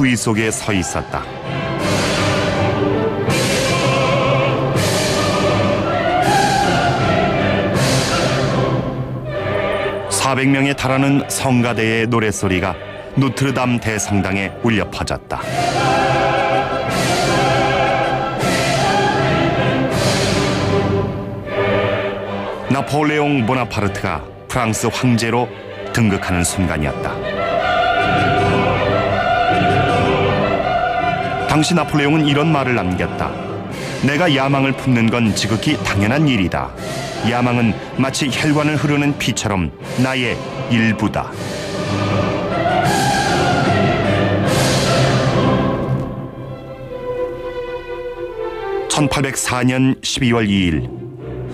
추위 속에 서 있었다. (400명에) 달하는 성가대의 노랫소리가 노트르담 대성당에 울려 퍼졌다. 나폴레옹 보나파르트가 프랑스 황제로 등극하는 순간이었다. 당시 나폴레옹은 이런 말을 남겼다. 내가 야망을 품는 건 지극히 당연한 일이다. 야망은 마치 혈관을 흐르는 피처럼 나의 일부다. (1804년 12월 2일)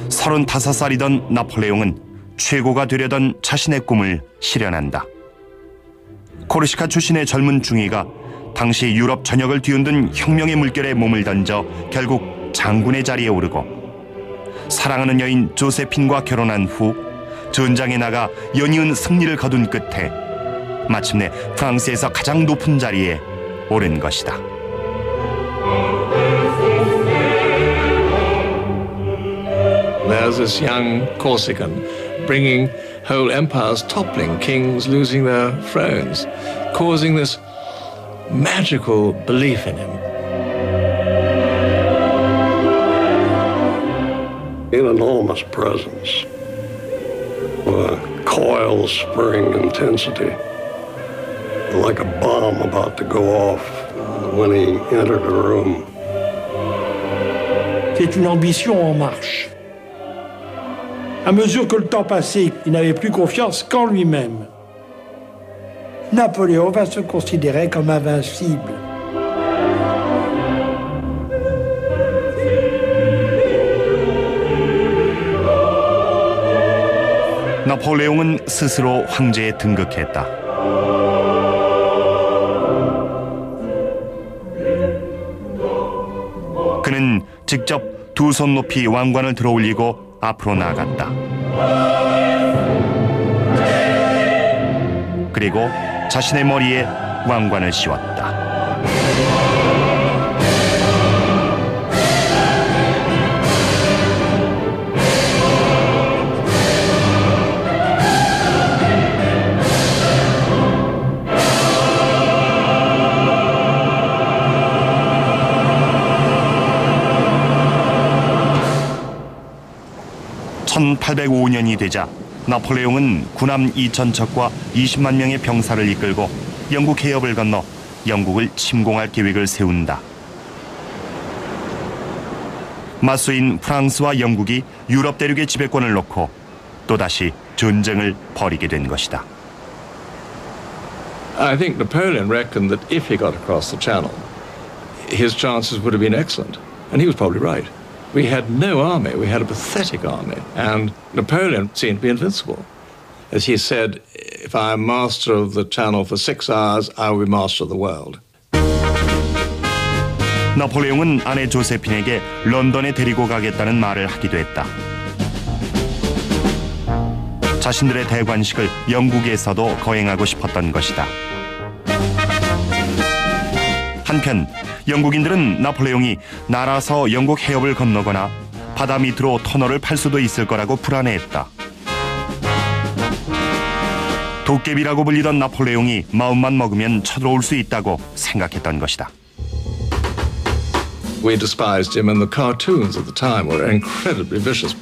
35살이던 나폴레옹은 최고가 되려던 자신의 꿈을 실현한다. 코르시카 출신의 젊은 중위가 당시 유럽 전역을 뒤흔든 혁명의 물결에 몸을 던져 결국 장군의 자리에 오르고 사랑하는 여인 조세핀과 결혼한 후 전장에 나가 연이은 승리를 거둔 끝에 마침내 프랑스에서 가장 높은 자리에 오른 것이다. There's this young Corsican bringing whole empires toppling, kings losing their thrones, causing this magical belief in him. An enormous presence, a coil spring intensity, like a bomb about to go off when he entered the room. C'est une ambition en marche. À mesure que le temps passait, il n'avait plus confiance qu'en lui-même. Napoléon va se considérer comme invincible. 나폴레옹은 스스로 황제에 등극했다. 그는 직접 두 손 높이 왕관을 들어올리고 앞으로 나아갔다. 그리고 자신의 머리에 왕관을 씌웠다. (1805년이) 되자 나폴레옹은 군함 2,000척과 20만 명의 병사를 이끌고 영국 해협을 건너 영국을 침공할 계획을 세운다. 맞서인 프랑스와 영국이 유럽 대륙의 지배권을 놓고 또다시 전쟁을 벌이게 된 것이다. I think Napoleon reckoned that if he got across the Channel, his chances would have been excellent. And he was probably right. We had no army, we had a pathetic army, and Napoleon seemed to be invincible. As he said, if I am master of the Channel for 6 hours, I will be master of the world. 나폴레옹은 아내 조세핀에게 런던에 데리고 가겠다는 말을 하기도 했다. 자신들의 대관식을 영국에서도 거행하고 싶었던 것이다. 한편 영국인들은 나폴레옹이 날아서 영국 해협을 건너거나 바다 밑으로 터널을 팔 수도 있을 거라고 불안해했다. 도깨비라고 불리던 나폴레옹이 마음만 먹으면 쳐들어올 수 있다고 생각했던 것이다. We despised him, and the cartoons at the time were incredibly vicious.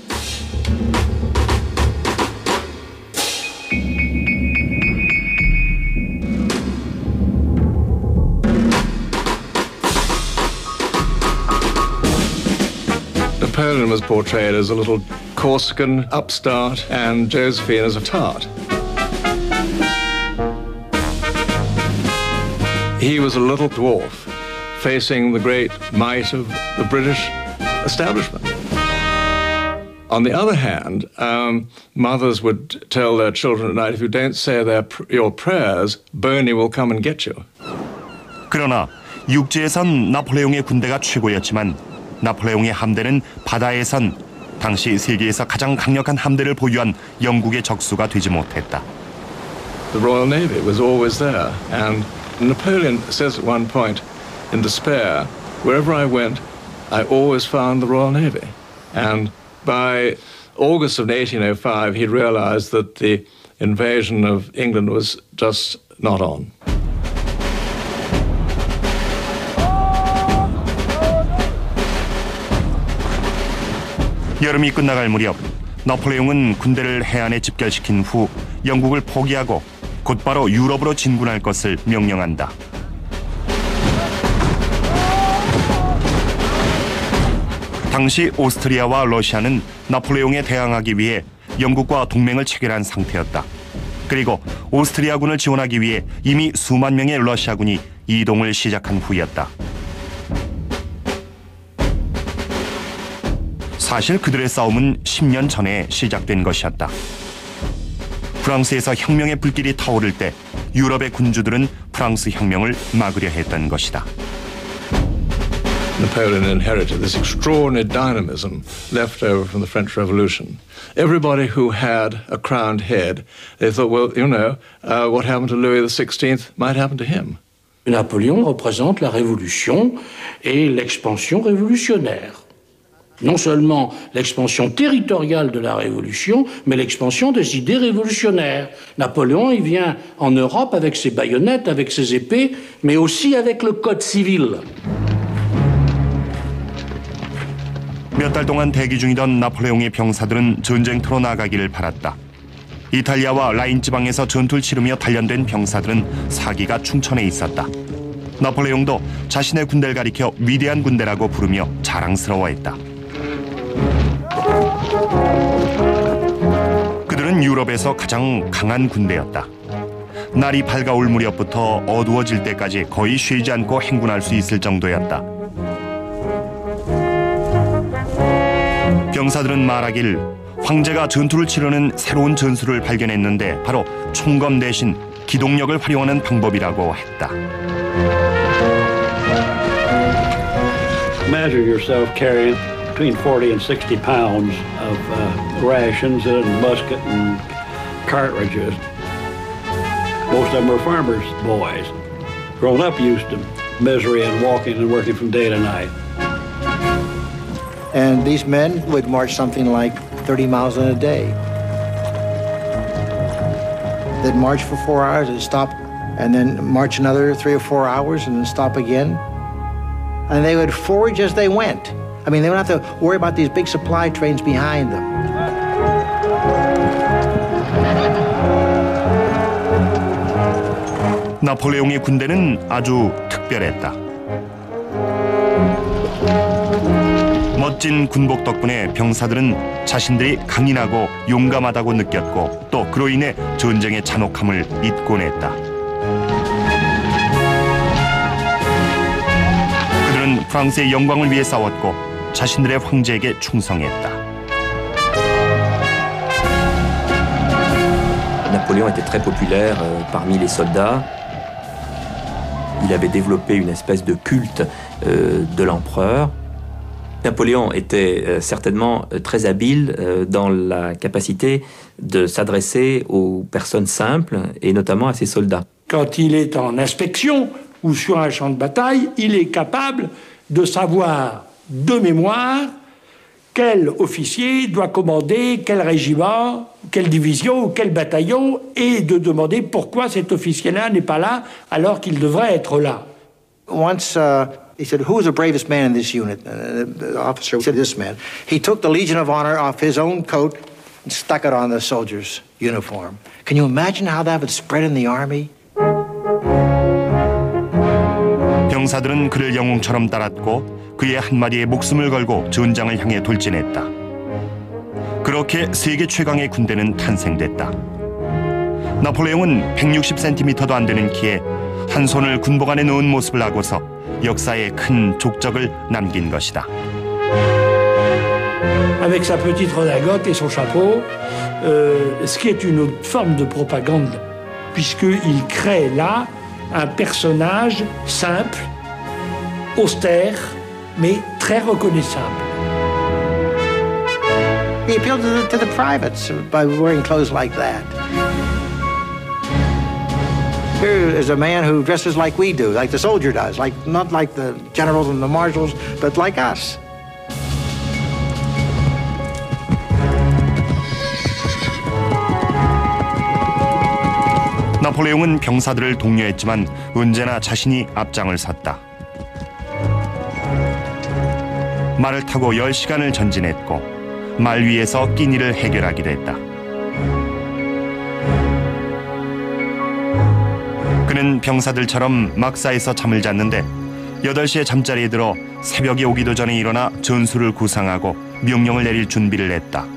Napoleon was portrayed as a little Corsican upstart and Josephine as a tart. He was a little dwarf facing the great might of the British establishment. On the other hand, mothers would tell their children at night, if you don't say your prayers, Bernie will come and get you. 그러나 육지에선 나폴레옹의 군대가 최고였지만 나폴레옹의 함대는 바다에선 당시 세계에서 가장 강력한 함대를 보유한 영국의 적수가 되지 못했다. The Royal Navy was always there, and Napoleon says at one point, in despair, wherever I went, I always found the Royal Navy. And by August of 1805, he realized that the invasion of England was just not on. 여름이 끝나갈 무렵 나폴레옹은 군대를 해안에 집결시킨 후 영국을 포기하고 곧바로 유럽으로 진군할 것을 명령한다. 당시 오스트리아와 러시아는 나폴레옹에 대항하기 위해 영국과 동맹을 체결한 상태였다. 그리고 오스트리아군을 지원하기 위해 이미 수만 명의 러시아군이 이동을 시작한 후였다. 사실 그들의 싸움은 10년 전에 시작된 것이었다. 프랑스에서 혁명의 불길이 타오를 때 유럽의 군주들은 프랑스 혁명을 막으려 했던 것이다. Napoleon inherited this extraordinary dynamism left over from the French Revolution. Everybody who had a crowned head, they thought, well, you know, what happened to Louis XVI might happen to him. Napoléon représente la révolution et l'expansion révolutionnaire. Non seulement l'expansion territoriale de la Révolution, mais l'expansion des idées révolutionnaires. Napoléon, il vient en Europe avec ses baïonnettes, avec ses épées, mais aussi avec le code civil. 몇 달 동안 대기 중이던 나폴레옹의 병사들은 전쟁터로 나가기를 바랐다. 이탈리아와 라인 지방에서 전투를 치르며 단련된 병사들은 사기가 충천해 있었다. 나폴레옹도 자신의 군대를 가리켜 위대한 군대라고 부르며 자랑스러워했다. 그들은 유럽에서 가장 강한 군대였다. 날이 밝아올 무렵부터 어두워질 때까지 거의 쉬지 않고 행군할 수 있을 정도였다. 병사들은 말하길 황제가 전투를 치르는 새로운 전술을 발견했는데 바로 총검 대신 기동력을 활용하는 방법이라고 했다. Measure yourself carrying between 40 and 60 pounds of rations and musket and cartridges. Most of them were farmers' boys. Grown up used to misery and walking and working from day to night. And these men would march something like 30 miles in a day. They'd march for 4 hours and stop, and then march another 3 or 4 hours and then stop again. And they would forage as they went. I mean, they don't have to worry about these big supply trains behind them. 나폴레옹의 군대는 아주 특별했다. 멋진 군복 덕분에 병사들은 자신들이 강인하고 용감하다고 느꼈고 또 그로 인해 전쟁의 잔혹함을 잊곤 했다. 그들은 프랑스의 영광을 위해 싸웠고 자신들의 황제에게 충성했다. Napoléon était très populaire parmi les soldats. Il avait développé une espèce de culte de l'empereur. Napoléon était certainement très habile dans la capacité de s'adresser aux personnes simples et notamment à ses soldats. Quand il est en inspection ou sur un champ de bataille, il est capable de savoir de mémoire quel officier doit commander quel régiment, quelle division ou quel bataillon et de demander pourquoi cet officier-là n'est pas là alors qu'il devrait être là. Once he said, "Who is the bravest man in this unit?" The officer said, "This man." He took the Legion of Honor off his own coat and stuck it on the soldier's uniform. Can you imagine how that would spread in the army? 병사들은 그를 영웅처럼 따랐고 그의 한마디에 목숨을 걸고 전장을 향해 돌진했다. 그렇게 세계 최강의 군대는 탄생됐다. 나폴레옹은 160cm도 안 되는 키에 한 손을 군복 안에 넣은 모습을 하고서 역사에 큰 족적을 남긴 것이다. Avec sa petite redingote et son chapeau, ce qui est une forme de propagande, puisqu'il crée là un personnage simple, austère, mais très reconnaissable. He appealed to the privates by wearing clothes like that. Here is a man who dresses like we do, like the soldier does, like not like the generals and the marshals, but like us. 나폴레옹은 병사들을 독려했지만 언제나 자신이 앞장을 섰다. 말을 타고 10시간을 전진했고 말 위에서 끼니를 해결하기도 했다. 그는 병사들처럼 막사에서 잠을 잤는데 8시에 잠자리에 들어 새벽이 오기도 전에 일어나 전술을 구상하고 명령을 내릴 준비를 했다.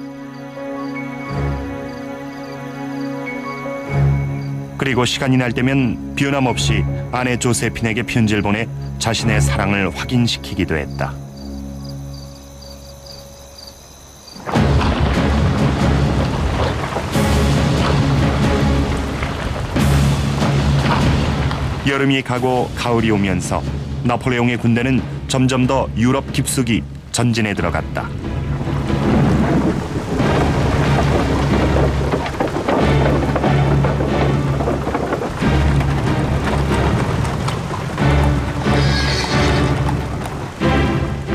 그리고 시간이 날 때면 변함없이 아내 조세핀에게 편지를 보내 자신의 사랑을 확인시키기도 했다. 여름이 가고 가을이 오면서 나폴레옹의 군대는 점점 더 유럽 깊숙이 전진에 들어갔다.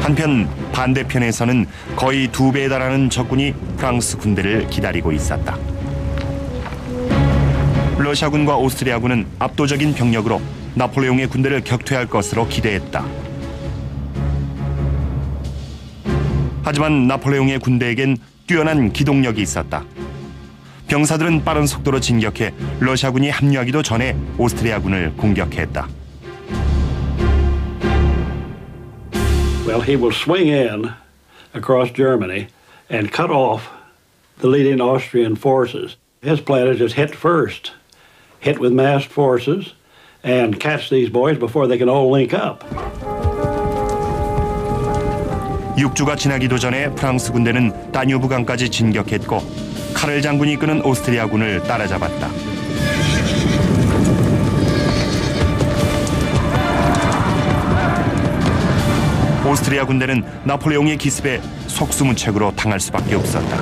한편 반대편에서는 거의 2배에 달하는 적군이 프랑스 군대를 기다리고 있었다. 러시아군과 오스트리아군은 압도적인 병력으로 나폴레옹의 군대를 격퇴할 것으로 기대했다. 하지만 나폴레옹의 군대에겐 뛰어난 기동력이 있었다. 병사들은 빠른 속도로 진격해 러시아군이 합류하기도 전에 오스트리아군을 공격했다. Well, he will swing in across Germany and cut off the leading Austrian forces. His plan is just hit first, hit with massed forces, and catch these boys before they can all link up. 6주가 지나기도 전에 프랑스 군대는 다뉴브강까지 진격했고 카를 장군이 이끄는 오스트리아군을 따라잡았다. 오스트리아 군대는 나폴레옹의 기습에 속수무책으로 당할 수밖에 없었다.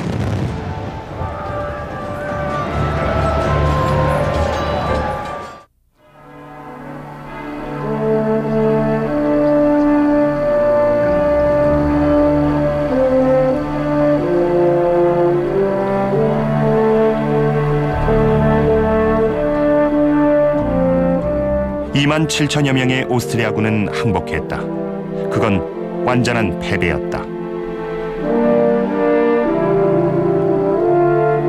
(2만 7천여) 명의 오스트리아군은 항복했다. 그건 완전한 패배였다.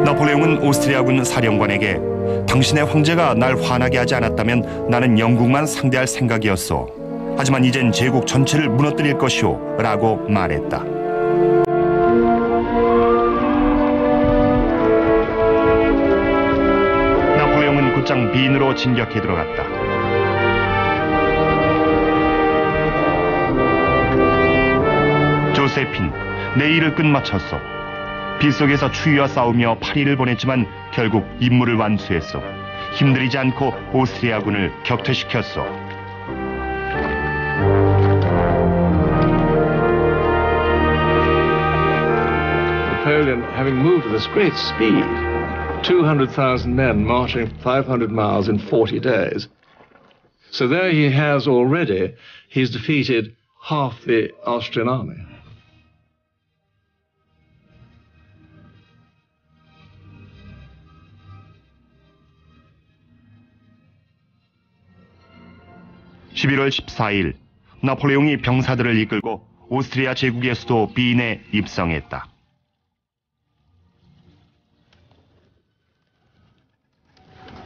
나폴레옹은 오스트리아군 사령관에게 당신의 황제가 날 화나게 하지 않았다면 나는 영국만 상대할 생각이었소. 하지만 이젠 제국 전체를 무너뜨릴 것이오 라고 말했다. 나폴레옹은 곧장 빈으로 진격해 들어갔다. 조세핀, 내 일을 끝마쳤소. 빗속에서 추위와 싸우며 8일을 보냈지만 결국 임무를 완수했소. 힘들이지 않고 오스트리아군을 격퇴시켰소. Napoleon, having moved with this great speed, 200,000 men marching 500 miles in 40 days. So there he has already, he's defeated half the Austrian army. (11월 14일) 나폴레옹이 병사들을 이끌고 오스트리아 제국의 수도 빈에 입성했다.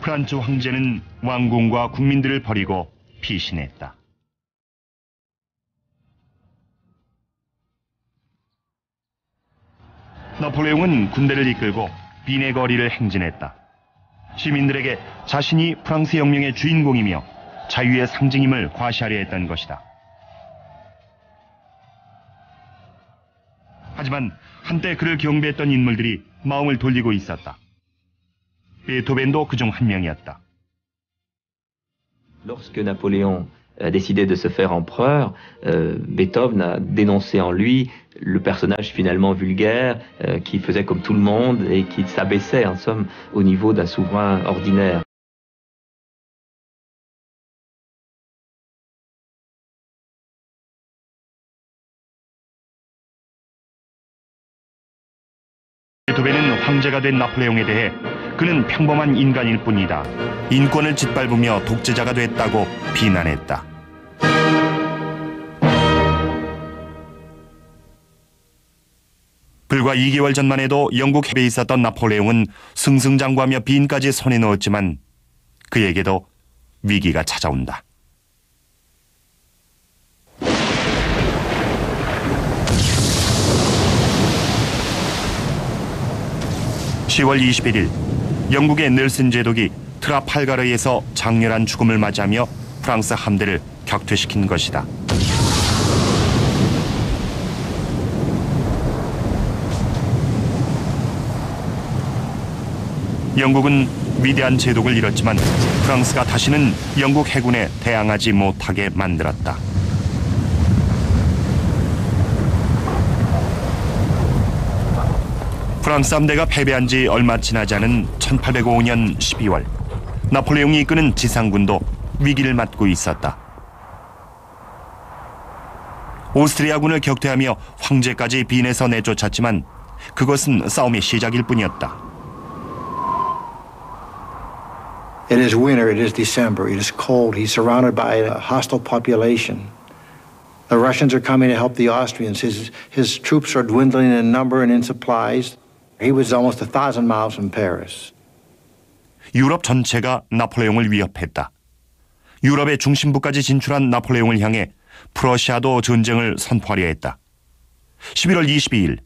프란츠 황제는 왕궁과 국민들을 버리고 피신했다. 나폴레옹은 군대를 이끌고 빈의 거리를 행진했다. 시민들에게 자신이 프랑스 혁명의 주인공이며 자유의 상징임을 과시하려 했던 것이다. 하지만 한때 그를 경배했던 인물들이 마음을 돌리고 있었다. 베토벤도 그중 한 명이었다. Lorsque Napoléon a décidé de se faire empereur, Beethoven a dénoncé en lui le personnage finalement vulgaire qui faisait comme tout le monde et qui s'abaissait en somme au niveau d'un souverain ordinaire. 베토벤은 황제가 된 나폴레옹에 대해 그는 평범한 인간일 뿐이다, 인권을 짓밟으며 독재자가 됐다고 비난했다. 불과 2개월 전만 해도 영국 해배에 있었던 나폴레옹은 승승장구하며 빈까지 손에 넣었지만 그에게도 위기가 찾아온다. 10월 21일 영국의 넬슨 제독이 트라팔가르에서 장렬한 죽음을 맞이하며 프랑스 함대를 격퇴시킨 것이다. 영국은 위대한 제독을 잃었지만 프랑스가 다시는 영국 해군에 대항하지 못하게 만들었다. 프랑스 함대가 패배한 지 얼마 지나지 않은 1805년 12월 나폴레옹이 이끄는 지상군도 위기를 맞고 있었다. 오스트리아군을 격퇴하며 황제까지 빈에서 내쫓았지만 그것은 싸움의 시작일 뿐이었다. It is winter, it is December, it is cold, he's surrounded by a hostile population. The Russians are coming to help the Austrians. His troops are dwindling in number and in supplies. He was almost 1,000 miles from Paris. 유럽 전체가 나폴레옹을 위협했다. 유럽의 중심부까지 진출한 나폴레옹을 향해 프러시아도 전쟁을 선포하려 했다. 11월 22일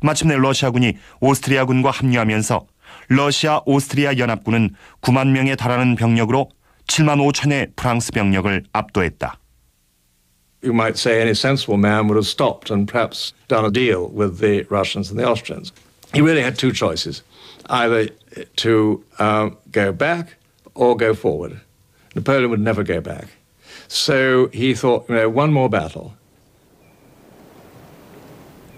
마침내 러시아군이 오스트리아군과 합류하면서 러시아 오스트리아 연합군은 9만 명에 달하는 병력으로 7만 5천의 프랑스 병력을 압도했다. You might say any sensible man would have stopped and perhaps done a deal with the Russians and the Austrians. He really had two choices, either to go back or go forward. Napoleon would never go back. So he thought, one more battle.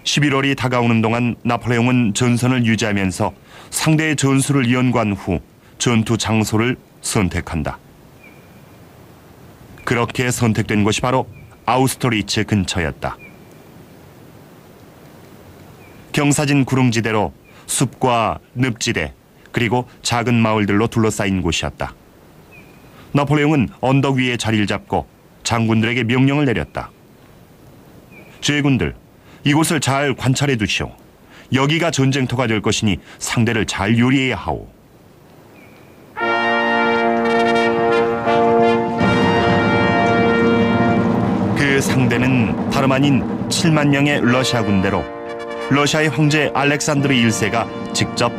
11월이 다가오는 동안 나폴레옹은 전선을 유지하면서 상대의 전술을 연구한 후 전투 장소를 선택한다. 그렇게 선택된 곳이 바로 아우스트리츠 근처였다. 경사진 구릉지대로 숲과 늪지대 그리고 작은 마을들로 둘러싸인 곳이었다. 나폴레옹은 언덕 위에 자리를 잡고 장군들에게 명령을 내렸다. 제군들, 이곳을 잘 관찰해 두시오. 여기가 전쟁터가 될 것이니 상대를 잘 요리해야 하오. 그 상대는 다름 아닌 7만 명의 러시아 군대로 러시아의 황제 알렉산드르 1세가 직접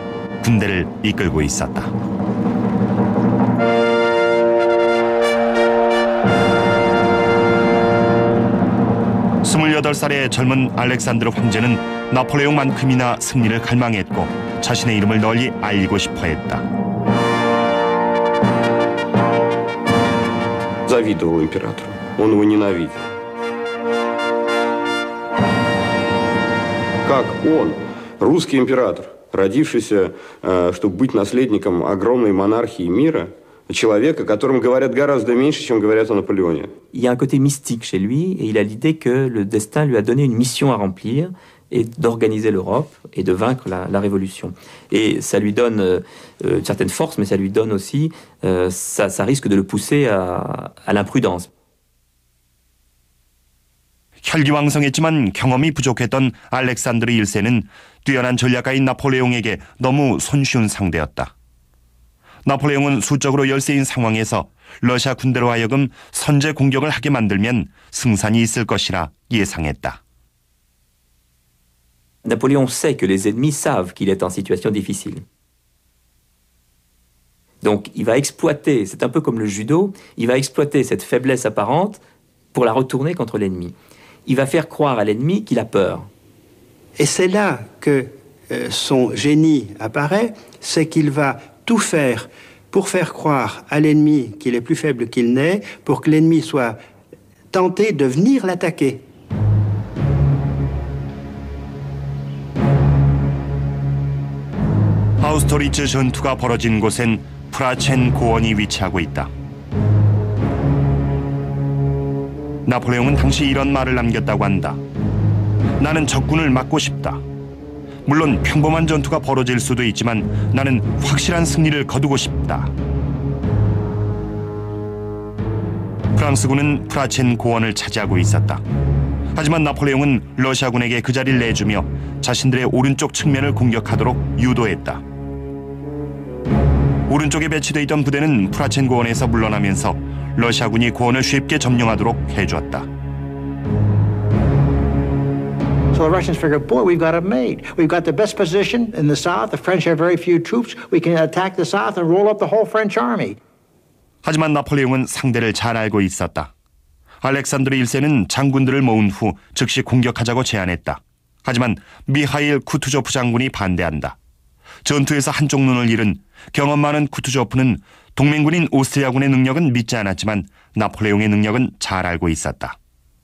군대를 이끌고 있었다. 스물여덟 살의 젊은 알렉산드르 황제는 나폴레옹만큼이나 승리를 갈망했고 자신의 이름을 널리 알리고 싶어했다. Завидовал императору. Он его ненавидел. Как он, русский император, родившийся, чтобы быть наследником огромной монархии мира, человека, о котором говорят гораздо меньше, чем говорят о Наполеоне. Il y a un côté mystique chez lui et il a l'idée que le destin lui a donné une mission à remplir et d'organiser l'Europe et de vaincre la révolution. Et ça lui donne une certaine force, mais ça lui donne aussi, ça risque de le pousser à l'imprudence. 혈기왕성했지만 경험이 부족했던 알렉산드르 1세는 뛰어난 전략가인 나폴레옹에게 너무 손쉬운 상대였다. 나폴레옹은 수적으로 열세인 상황에서 러시아 군대로 하여금 선제 공격을 하게 만들면 승산이 있을 것이라 예상했다. Napoléon sait que les ennemis savent qu'il est en situation difficile. Donc il va exploiter, c'est un peu comme le judo, il va exploiter cette faiblesse apparente pour la retourner contre l'ennemi. Il va faire croire à l'ennemi qu'il a peur. Et c'est là que son génie apparaît, c'est qu'il va tout faire pour faire croire à l'ennemi qu'il est plus faible qu'il n'est, pour que l'ennemi soit tenté de venir l'attaquer. 아우스트리츠 전투가 벌어진 곳엔 프라첸 고원이 위치하고 있다. 나폴레옹은 당시 이런 말을 남겼다고 한다. 나는 적군을 막고 싶다. 물론 평범한 전투가 벌어질 수도 있지만 나는 확실한 승리를 거두고 싶다. 프랑스군은 프라첸 고원을 차지하고 있었다. 하지만 나폴레옹은 러시아군에게 그 자리를 내주며 자신들의 오른쪽 측면을 공격하도록 유도했다. 오른쪽에 배치되어 있던 부대는 프라첸 고원에서 물러나면서 러시아군이 고원을 쉽게 점령하도록 해주었다. So the Russians figured, boy, we've got it made. We've got the best position in the south. The French have very few troops. We can attack the south and roll up the whole French army. 하지만 나폴레옹은 상대를 잘 알고 있었다. 알렉산드르 1세는 장군들을 모은 후 즉시 공격하자고 제안했다. 하지만 미하일 쿠투조프 장군이 반대한다. 전투에서 한쪽 눈을 잃은 경험 많은 쿠투조프는 동맹군인 오스트리아군의 능력은 믿지 않았지만 나폴레옹의 능력은 잘 알고 있었다.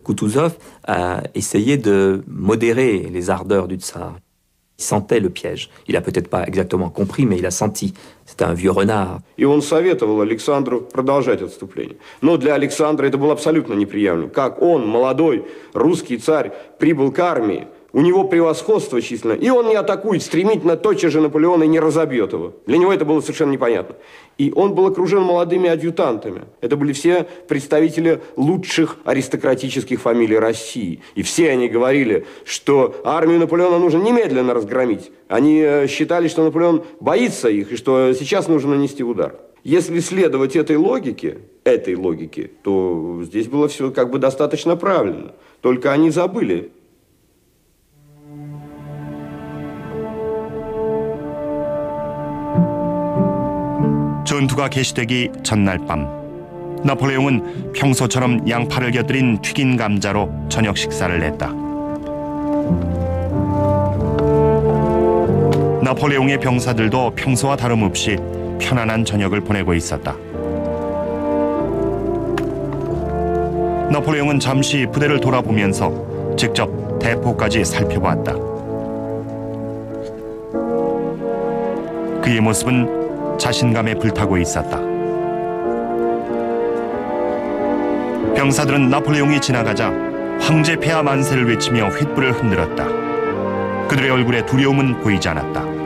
Kutuzov a essayé de modérer les ardeurs du tsar. Il sentait le piège. Il a peut-être pas exactement compris, mais il a senti. C'était un vieux renard. И он советовал Александру продолжать отступление. Но для Александра это было абсолютно неприемлемо. Как он, молодой русский царь, прибыл к армии, у него превосходство численное, и он не атакует стремительно тотчас же Наполеона и не разобьет его. Для него это было совершенно непонятно. И он был окружен молодыми адъютантами. Это были все представители лучших аристократических фамилий России. И все они говорили, что армию Наполеона нужно немедленно разгромить. Они считали, что Наполеон боится их, и что сейчас нужно нанести удар. Если следовать этой логике, то здесь было все как бы достаточно правильно. Только они забыли. 전투가 개시되기 전날 밤, 나폴레옹은 평소처럼 양파를 곁들인 튀긴 감자로 저녁 식사를 했다. 나폴레옹의 병사들도 평소와 다름없이 편안한 저녁을 보내고 있었다. 나폴레옹은 잠시 부대를 돌아보면서 직접 대포까지 살펴보았다. 그의 모습은 자신감에 불타고 있었다. 병사들은 나폴레옹이 지나가자 황제 폐하 만세를 외치며 횃불을 흔들었다. 그들의 얼굴에 두려움은 보이지 않았다.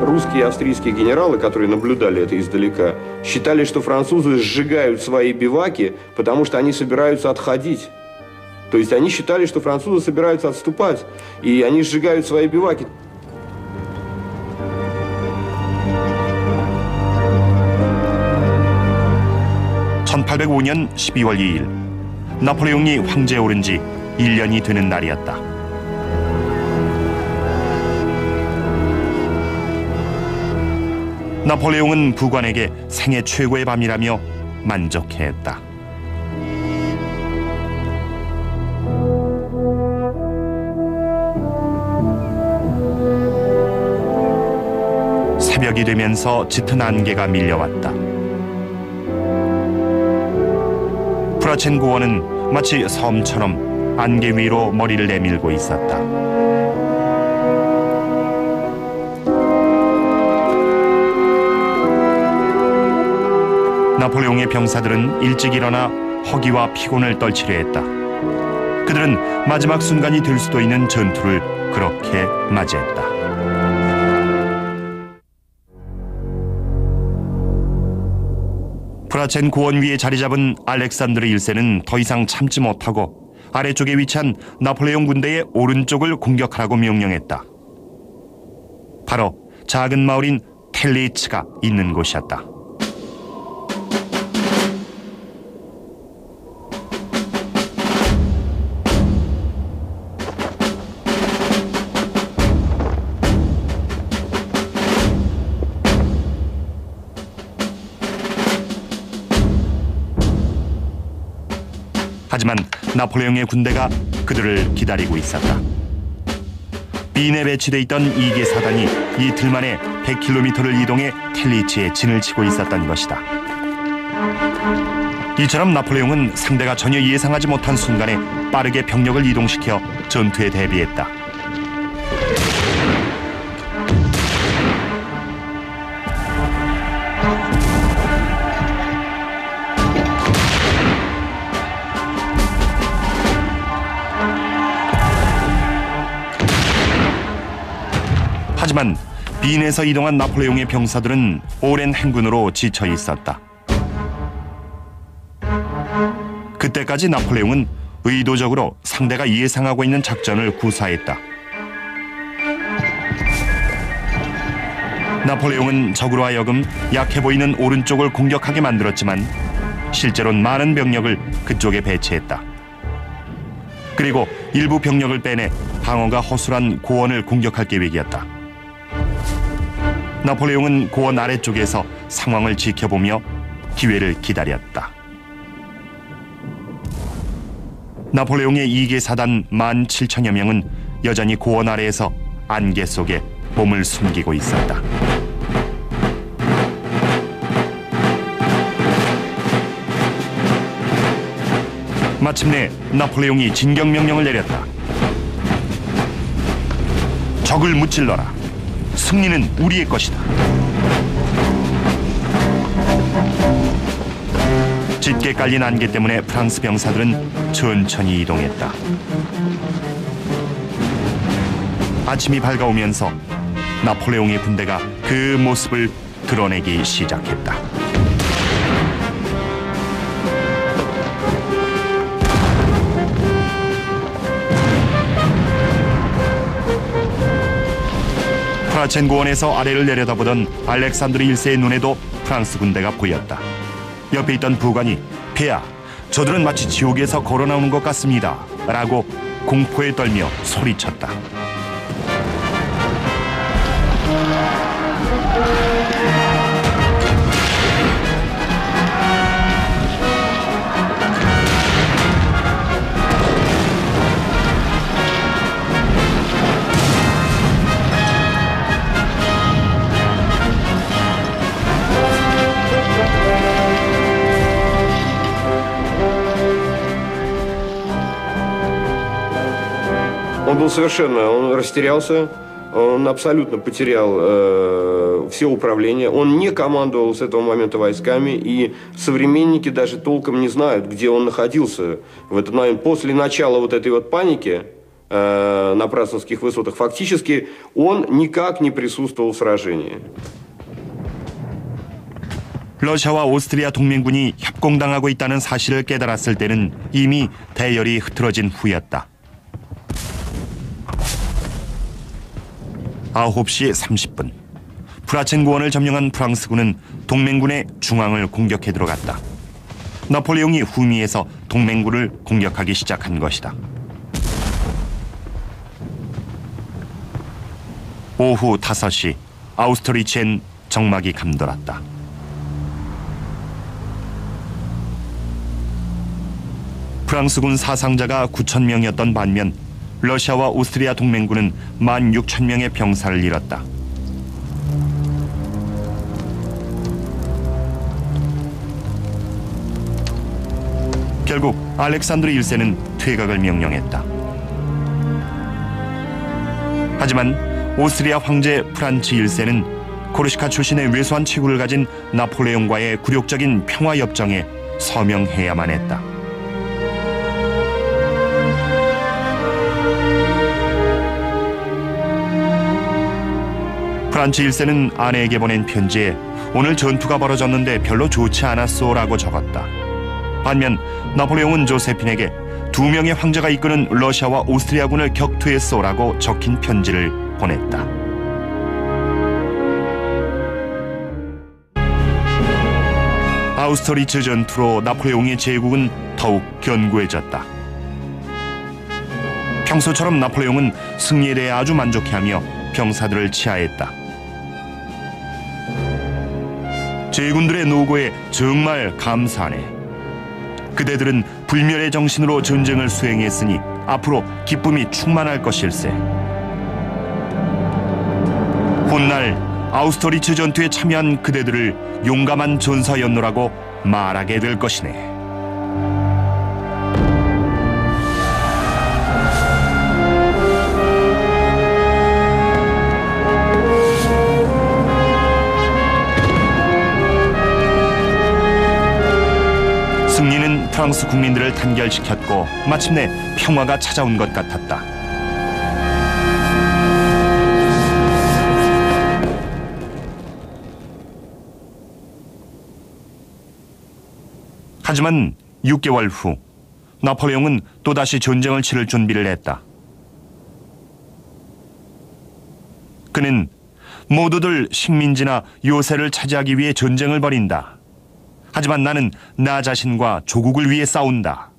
Русские и австрийские генералы, которые наблюдали это издалека, считали, что французы сжигают свои биваки, потому что они собираются отходить. То есть они считали, что французы собираются отступать, и они сжигают свои биваки. 1805년 12월 2일, 나폴레옹이 황제에 오른 지 1년이 되는 날이었다. 나폴레옹은 부관에게 생애 최고의 밤이라며 만족해했다. 새벽이 되면서 짙은 안개가 밀려왔다. 프라첸 고원은 마치 섬처럼 안개 위로 머리를 내밀고 있었다. 나폴레옹의 병사들은 일찍 일어나 허기와 피곤을 떨치려 했다. 그들은 마지막 순간이 될 수도 있는 전투를 그렇게 맞이했다. 프라첸 고원 위에 자리 잡은 알렉산드르 1세는 더 이상 참지 못하고 아래쪽에 위치한 나폴레옹 군대의 오른쪽을 공격하라고 명령했다. 바로 작은 마을인 텔리츠가 있는 곳이었다. 하지만 나폴레옹의 군대가 그들을 기다리고 있었다. 빈에 배치돼 있던 2개 사단이 이틀 만에 100km를 이동해 텔리치에 진을 치고 있었던 것이다. 이처럼 나폴레옹은 상대가 전혀 예상하지 못한 순간에 빠르게 병력을 이동시켜 전투에 대비했다. 하지만 빈에서 이동한 나폴레옹의 병사들은 오랜 행군으로 지쳐 있었다. 그때까지 나폴레옹은 의도적으로 상대가 예상하고 있는 작전을 구사했다. 나폴레옹은 적으로 하여금 약해 보이는 오른쪽을 공격하게 만들었지만 실제로는 많은 병력을 그쪽에 배치했다. 그리고 일부 병력을 빼내 방어가 허술한 고원을 공격할 계획이었다. 나폴레옹은 고원 아래쪽에서 상황을 지켜보며 기회를 기다렸다. 나폴레옹의 2개 사단 17,000여 명은 여전히 고원 아래에서 안개 속에 몸을 숨기고 있었다. 마침내 나폴레옹이 진격 명령을 내렸다. 적을 무찔러라. 승리는 우리의 것이다. 짙게 깔린 안개 때문에 프랑스 병사들은 천천히 이동했다. 아침이 밝아오면서 나폴레옹의 군대가 그 모습을 드러내기 시작했다. 프라첸 고원에서 아래를 내려다보던 알렉산드르 1세의 눈에도 프랑스 군대가 보였다. 옆에 있던 부관이 폐하, 저들은 마치 지옥에서 걸어나오는 것 같습니다 라고 공포에 떨며 소리쳤다. Он растерялся, он абсолютно потерял все управление, он не командовал с этого момента войсками, и современники даже толком не знают, где он находился в этот момент. После начала вот этой вот паники на Прасненских высотах, фактически он никак не присутствовал в сражении. 러시아와 오스트리아 동맹군이 협공당하고 있다는 사실을 깨달았을 때는 이미 대열이 흐트러진 후였다. 9시 30분, 프라첸 고원을 점령한 프랑스군은 동맹군의 중앙을 공격해 들어갔다. 나폴레옹이 후미에서 동맹군을 공격하기 시작한 것이다. 오후 5시, 아우스트리츠엔 정막이 감돌았다. 프랑스군 사상자가 9,000명이었던 반면 러시아와 오스트리아 동맹군은 16,000명의 병사를 잃었다. 결국 알렉산드르 1세는 퇴각을 명령했다. 하지만 오스트리아 황제 프란츠 1세는 코르시카 출신의 왜소한 체구를 가진 나폴레옹과의 굴욕적인 평화협정에 서명해야만 했다. 프란츠 1세는 아내에게 보낸 편지에 오늘 전투가 벌어졌는데 별로 좋지 않았소라고 적었다. 반면 나폴레옹은 조세핀에게 2명의 황제가 이끄는 러시아와 오스트리아군을 격투했소라고 적힌 편지를 보냈다. 아우스트리츠 전투로 나폴레옹의 제국은 더욱 견고해졌다. 평소처럼 나폴레옹은 승리에 대해 아주 만족해하며 병사들을 치하했다. 제군들의 노고에 정말 감사하네. 그대들은 불멸의 정신으로 전쟁을 수행했으니 앞으로 기쁨이 충만할 것일세. 훗날 아우스트리츠 전투에 참여한 그대들을 용감한 전사였노라고 말하게 될 것이네. 승리는 프랑스 국민들을 단결시켰고 마침내 평화가 찾아온 것 같았다. 하지만 6개월 후 나폴레옹은 또다시 전쟁을 치를 준비를 했다. 그는 모두들 식민지나 요새를 차지하기 위해 전쟁을 벌인다. 하지만 나는 나 자신과 조국을 위해 싸운다.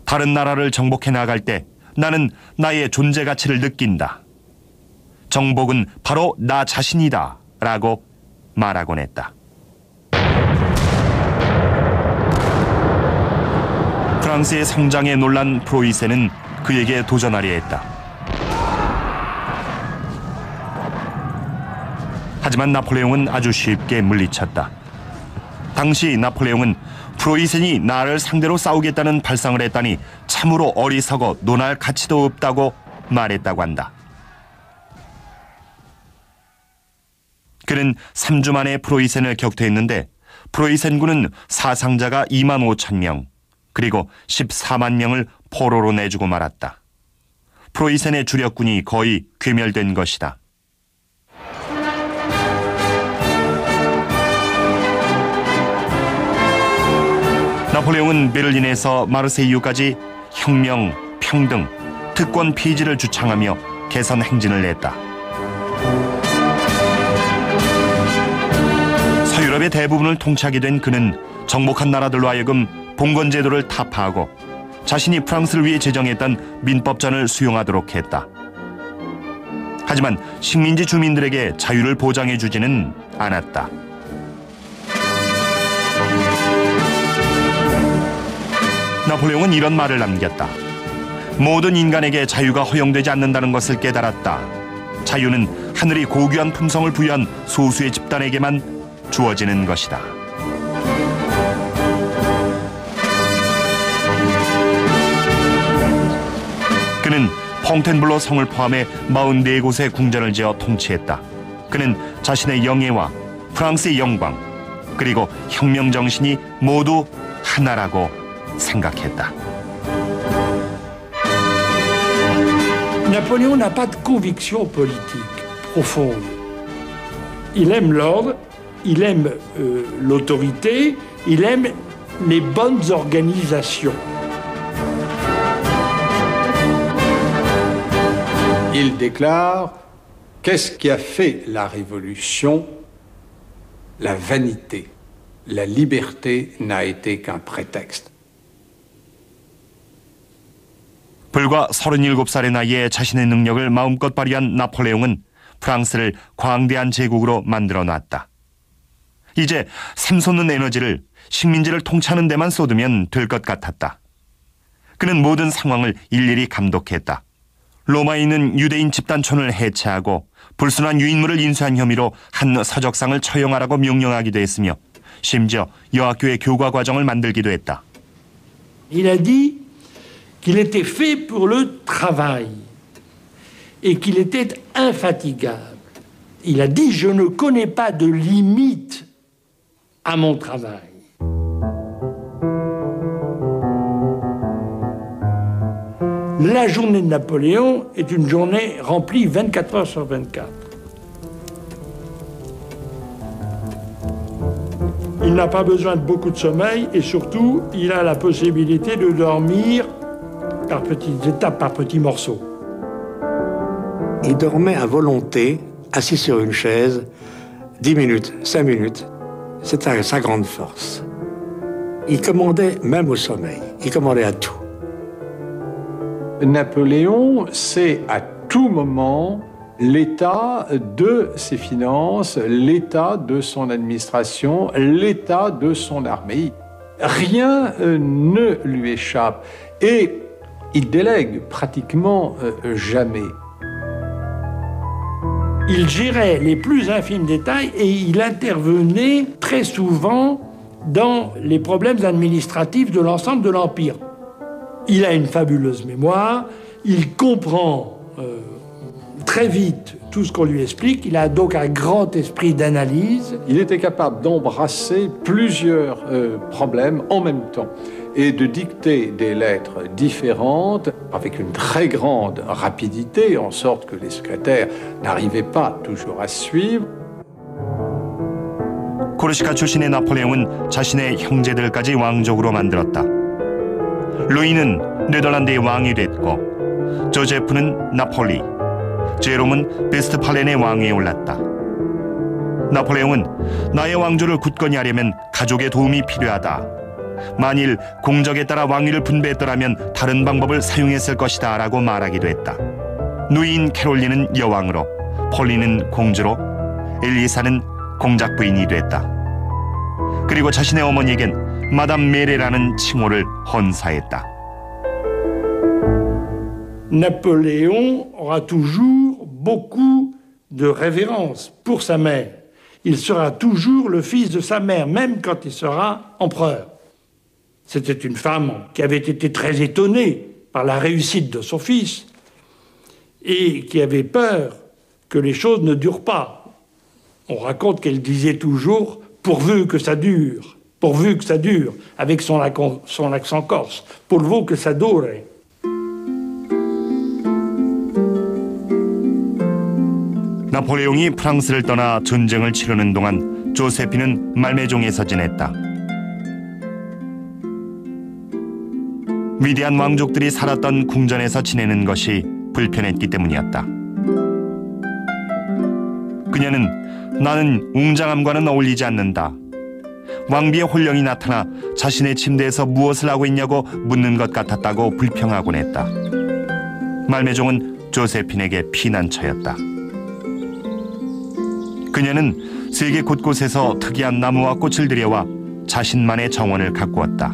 다른 나라를 정복해 나갈 때 나는 나의 존재 가치를 느낀다. 정복은 바로 나 자신이다 라고 말하곤 했다. 프랑스의 성장에 놀란 프로이센은 그에게 도전하려 했다. 하지만 나폴레옹은 아주 쉽게 물리쳤다. 당시 나폴레옹은 프로이센이 나를 상대로 싸우겠다는 발상을 했다니 참으로 어리석어 논할 가치도 없다고 말했다고 한다. 그는 3주 만에 프로이센을 격퇴했는데 프로이센군은 사상자가 2만 5천 명, 그리고 14만 명을 포로로 내주고 말았다. 프로이센의 주력군이 거의 괴멸된 것이다. 나폴레옹은 베를린에서 마르세유까지 혁명, 평등, 특권 폐지를 주창하며 개선 행진을 냈다. 서유럽의 대부분을 통치하게 된 그는 정복한 나라들로 하여금 봉건제도를 타파하고 자신이 프랑스를 위해 제정했던 민법전을 수용하도록 했다. 하지만 식민지 주민들에게 자유를 보장해주지는 않았다. 나폴레옹은 이런 말을 남겼다. 모든 인간에게 자유가 허용되지 않는다는 것을 깨달았다. 자유는 하늘이 고귀한 품성을 부여한 소수의 집단에게만 주어지는 것이다. 그는 퐁텐블로 성을 포함해 44곳의 궁전을 지어 통치했다. 그는 자신의 영예와 프랑스의 영광, 그리고 혁명 정신이 모두 하나라고 생각했다. Napoléon n'a pas de conviction politique profonde. Il aime l'ordre, il aime l'autorité, il aime les bonnes organisations. Il déclare: qu'est-ce qui a fait la révolution? La vanité. La liberté n'a été qu'un prétexte. 불과 37살의 나이에 자신의 능력을 마음껏 발휘한 나폴레옹은 프랑스를 광대한 제국으로 만들어 놨다. 이제 샘솟는 에너지를 식민지를 통치하는 데만 쏟으면 될 것 같았다. 그는 모든 상황을 일일이 감독했다. 로마에 있는 유대인 집단촌을 해체하고 불순한 유인물을 인수한 혐의로 한 서적상을 처형하라고 명령하기도 했으며 심지어 여학교의 교과 과정을 만들기도 했다. Il a dit qu'il était fait pour le travail et qu'il était infatigable. Il a dit: je ne connais pas de limite à mon travail. La journée de Napoléon est une journée remplie 24 heures sur 24. Il n'a pas besoin de beaucoup de sommeil et surtout, il a la possibilité de dormir par petites étapes, par petits morceaux. Il dormait à volonté, assis sur une chaise, 10 minutes, 5 minutes. C'était sa grande force. Il commandait même au sommeil. Il commandait à tout. Napoléon sait à tout moment l'état de ses finances, l'état de son administration, l'état de son armée. Rien ne lui échappe et il délègue pratiquement jamais. Il gérait les plus infimes détails et il intervenait très souvent dans les problèmes administratifs de l'ensemble de l'Empire. Il a une fabuleuse mémoire, il comprend très vite tout ce qu'on lui explique, il a donc un grand esprit d'analyse. Il était capable d'embrasser plusieurs problèmes en même temps et de dicter des lettres différentes avec une très grande rapidité, en sorte que les secrétaires n'arrivaient pas toujours à suivre. 코르시카 출신의 나폴레옹은 자신의 형제들까지 왕족으로 만들었다. 루이는 네덜란드의 왕이 됐고 조제프는 나폴리, 제롬은 베스트팔렌의 왕위에 올랐다. 나폴레옹은 나의 왕조를 굳건히 하려면 가족의 도움이 필요하다. 만일 공적에 따라 왕위를 분배했더라면 다른 방법을 사용했을 것이다 라고 말하기도 했다. 누이인 캐롤린은 여왕으로, 폴리는 공주로, 엘리사는 공작 부인이 됐다. 그리고 자신의 어머니에겐 마담 메레라는 칭호를 헌사했다. Napoléon aura toujours beaucoup de révérence pour sa mère. Il sera toujours le fils de sa mère, même quand il sera empereur. C'était une femme qui avait été très étonnée par la réussite de son fils et qui avait peur que les choses ne durent pas. On raconte qu'elle disait toujours « pourvu que ça dure », avec son accent corse, « pourvu que ça dure ». 나폴레옹이 프랑스를 떠나 전쟁을 치르는 동안 조세피는 말메종에서 지냈다. 위대한 왕족들이 살았던 궁전에서 지내는 것이 불편했기 때문이었다. 그녀는 나는 웅장함과는 어울리지 않는다. 왕비의 혼령이 나타나 자신의 침대에서 무엇을 하고 있냐고 묻는 것 같았다고 불평하곤 했다. 말메종은 조세핀에게 피난처였다. 그녀는 세계 곳곳에서 특이한 나무와 꽃을 들여와 자신만의 정원을 가꾸었다.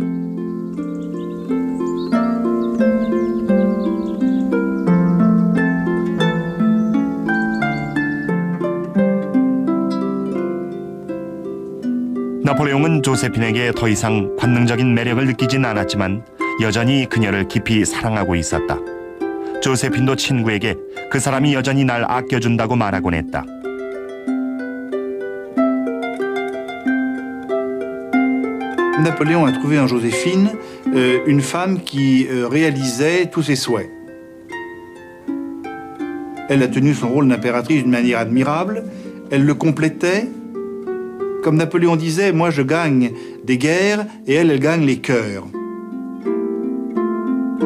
나폴레옹은 조세핀에게 더 이상 관능적인 매력을 느끼진 않았지만 여전히 그녀를 깊이 사랑하고 있었다. 조세핀도 친구에게 그 사람이 여전히 날 아껴준다고 말하곤 했다. Napoléon a trouvé en Joséphine une femme qui réalisait tous ses souhaits. Elle a tenu son rôle d'impératrice d'une manière admirable. Elle le complétait. Comme Napoléon disait, moi je gagne des guerres et elle gagne les cœurs.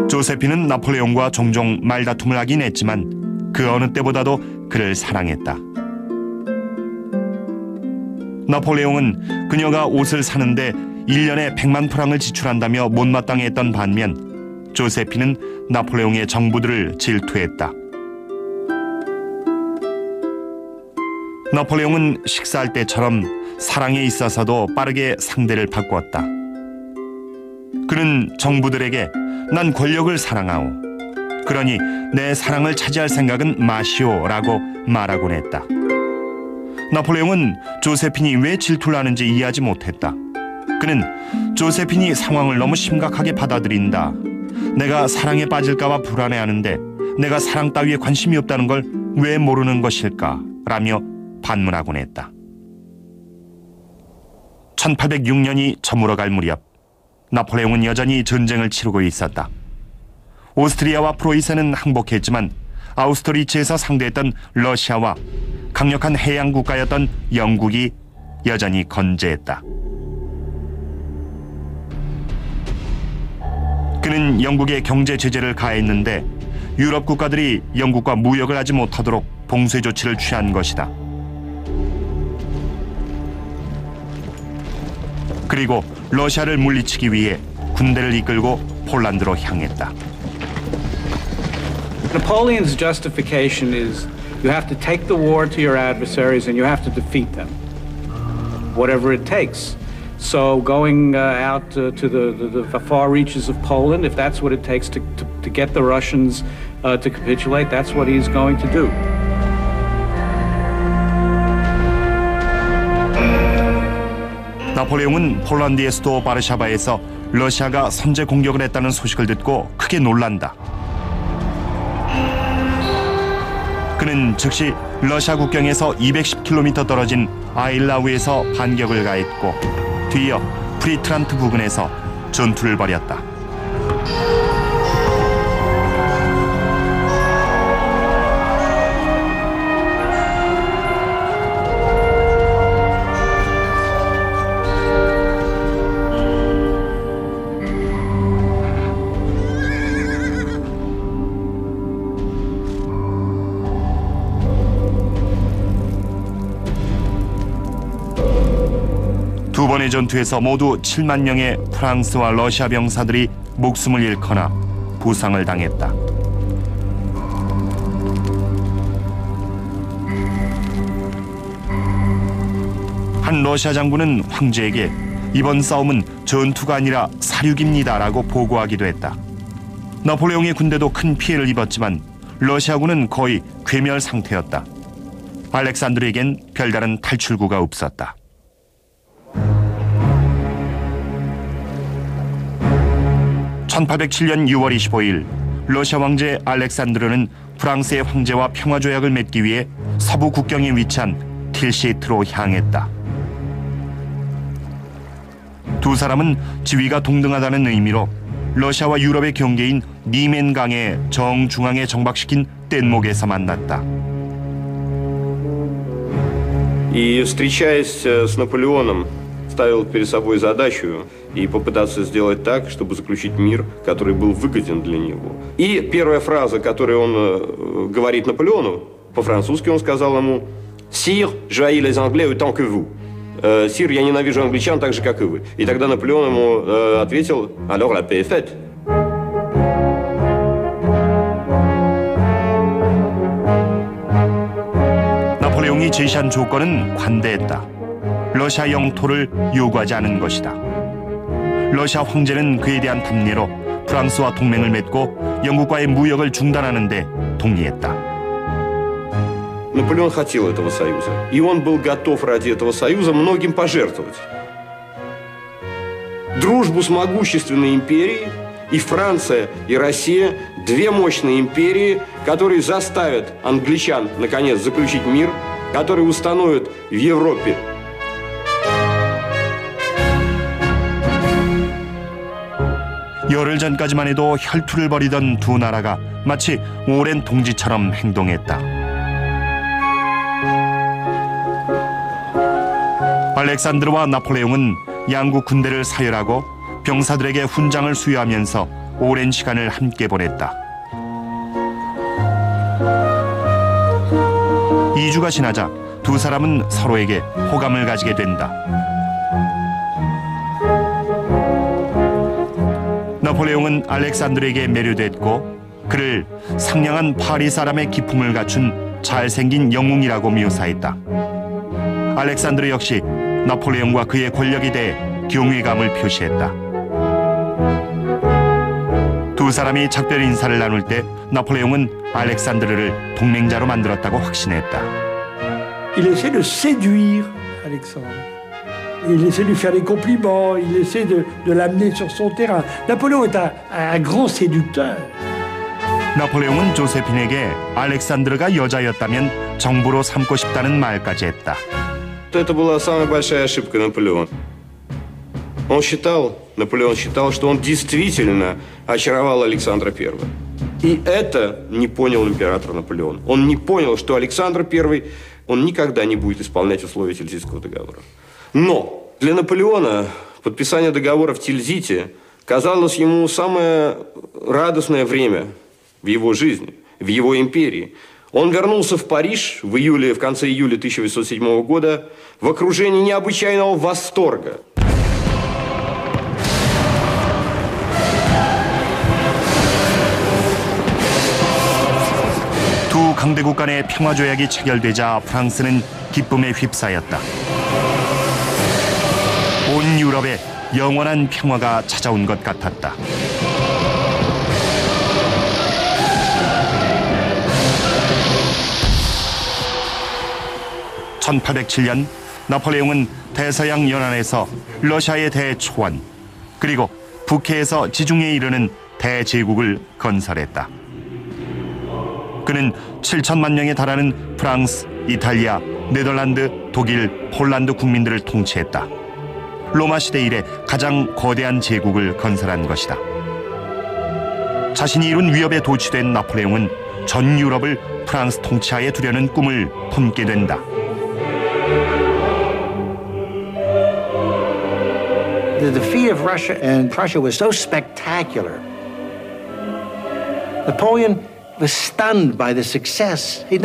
조세핀은 나폴레옹과 종종 말다툼을 하긴 했지만 그 어느 때보다도 그를 사랑했다. 나폴레옹은 그녀가 옷을 사는데 1년에 100만 프랑을 지출한다며 못마땅해했던 반면 조세핀은 나폴레옹의 정부들을 질투했다. 나폴레옹은 식사할 때처럼 사랑에 있어서도 빠르게 상대를 바꾸었다. 그는 정부들에게 난 권력을 사랑하오. 그러니 내 사랑을 차지할 생각은 마시오 라고 말하곤 했다. 나폴레옹은 조세핀이 왜 질투를 하는지 이해하지 못했다. 그는 조세핀이 상황을 너무 심각하게 받아들인다. 내가 사랑에 빠질까봐 불안해하는데 내가 사랑 따위에 관심이 없다는 걸 왜 모르는 것일까? 라며 반문하곤 했다. 1806년이 저물어갈 무렵 나폴레옹은 여전히 전쟁을 치르고 있었다. 오스트리아와 프로이센은 항복했지만 아우스트리츠에서 상대했던 러시아와 강력한 해양 국가였던 영국이 여전히 건재했다. 그는 영국에 경제 제재를 가했는데 유럽 국가들이 영국과 무역을 하지 못하도록 봉쇄 조치를 취한 것이다. 그리고 러시아를 물리치기 위해 군대를 이끌고 폴란드로 향했다. Napoleon's justification is you have to take the war to your adversaries and you have to defeat them, whatever it takes. So going out to the far reaches of Poland, if that's what it takes to get the Russians to capitulate, that's what he's going to do. 나폴레옹은 폴란드의 수도 바르샤바에서 러시아가 선제 공격을 했다는 소식을 듣고 크게 놀란다. 그는 즉시 러시아 국경에서 210km 떨어진 아일라우에서 반격을 가했고 뒤이어 프리트란트 부근에서 전투를 벌였다. 번의 전투에서 모두 7만 명의 프랑스와 러시아 병사들이 목숨을 잃거나 부상을 당했다. 한 러시아 장군은 황제에게 이번 싸움은 전투가 아니라 사륙입니다라고 보고하기도 했다. 나폴레옹의 군대도 큰 피해를 입었지만 러시아군은 거의 괴멸 상태였다. 알렉산드르에겐 별다른 탈출구가 없었다. (1807년 6월 25일) 러시아 황제 알렉산드르는 프랑스의 황제와 평화조약을 맺기 위해 서부 국경에 위치한 틸시트로 향했다. 두 사람은 지위가 동등하다는 의미로 러시아와 유럽의 경계인 니멘강의 정중앙에 정박시킨 뗏목에서 만났다. И, встречаясь с Наполеоном, ставил перед собой задачу и попытаться сделать так, чтобы заключить мир, который был выгоден для него. И первая фраза, которую он говорит Наполеону, по-французски он сказал ему «Sire, je haïs les Anglais autant que vous». «Сир, я ненавижу англичан так же, как и вы». И тогда Наполеон ему ответил «Alors la paix est faite». 나폴레옹이 제시한 조건은 관대했다. 러시아 영토를 요구하지 않은 것이다. 러시아 황제는 그에 대한 답례로 프랑스와 동맹을 맺고 영국과의 무역을 중단하는 데 동의했다. Наполеон хотел этого союза, и он был готов ради этого союза многим пожертвовать. Дружбу с могущественной империей, и Франция, и Россия – две мощные империи, которые заставят англичан, наконец, заключить мир, которые установят в Европе 열흘 전까지만 해도 혈투를 벌이던 두 나라가 마치 오랜 동지처럼 행동했다. 알렉산드르와 나폴레옹은 양국 군대를 사열하고 병사들에게 훈장을 수여하면서 오랜 시간을 함께 보냈다. 2주가 지나자 두 사람은 서로에게 호감을 가지게 된다. 나폴레옹은 알렉산드르에게 매료됐고 그를 상냥한 파리 사람의 기품을 갖춘 잘생긴 영웅이라고 묘사했다. 알렉산드르 역시 나폴레옹과 그의 권력에 대해 경외감을 표시했다. 두 사람이 작별 인사를 나눌 때 나폴레옹은 알렉산드르를 동맹자로 만들었다고 확신했다. Il essaie de séduire Alexandre. Il essaie de lui faire des compliments, il essaie de l'amener sur son terrain. Napoléon est un grand séducteur. 나폴레옹은 조세핀에게 알렉산드르가 여자였다면 정부로 삼고 싶다는 말까지 했다. Это была самая большая ошибка Наполеона. Наполеон считал, что он действительно очаровал Александра I. И это не понял император Наполеон. Он не понял, что Александр I, он никогда не будет исполнять условия Тильзитского договора. Но для Наполеона подписание договора в Тильзите казалось ему самое радостное время в его жизни, в его империи. Он вернулся в Париж в конце июля 1807 года в окружении необычайного восторга. 두 강대국 간의 평화조약이 체결되자 프랑스는 기쁨에 휩싸였다. 온 유럽에 영원한 평화가 찾아온 것 같았다. (1807년) 나폴레옹은 대서양 연안에서 러시아의 대초원 그리고 북해에서 지중해에 이르는 대제국을 건설했다. 그는 7천만 명에 달하는 프랑스, 이탈리아, 네덜란드, 독일, 폴란드 국민들을 통치했다. 로마 시대 이래 가장 거대한 제국을 건설한 것이다. 자신이 이룬 위협에 도취된 나폴레옹은 전 유럽을 프랑스 통치하에 두려는 꿈을 품게 된다. The defeat of Russia and Prussia was so spectacular. Napoleon was stunned by the success. He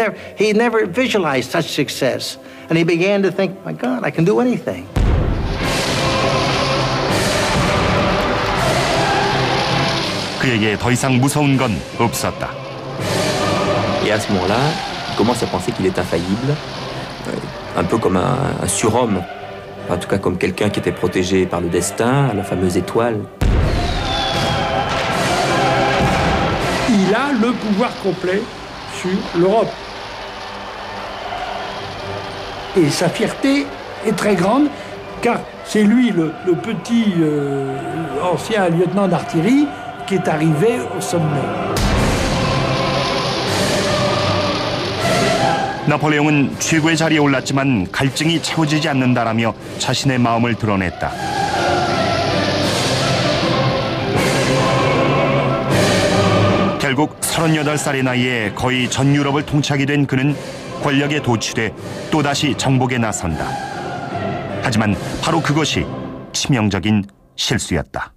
never visualized such success. And he began to think, my God, I can do anything. 그에게 더 이상 무서운 건 없었다. Et à ce moment-là, il commence à penser qu'il est infaillible, un peu comme un surhomme, en tout cas comme quelqu'un qui était protégé par le destin, la fameuse étoile. Il a le pouvoir complet sur l'Europe. Et sa fierté est très grande, car c'est lui, le petit ancien lieutenant d'artillerie, qui est arrivé au sommet. 나폴레옹은 최고의 자리에 올랐지만 갈증이 채워지지 않는다라며 자신의 마음을 드러냈다. 결국 38살의 나이에 거의 전 유럽을 통치하게 된 그는 권력에 도취돼 또다시 정복에 나선다. 하지만 바로 그것이 치명적인 실수였다.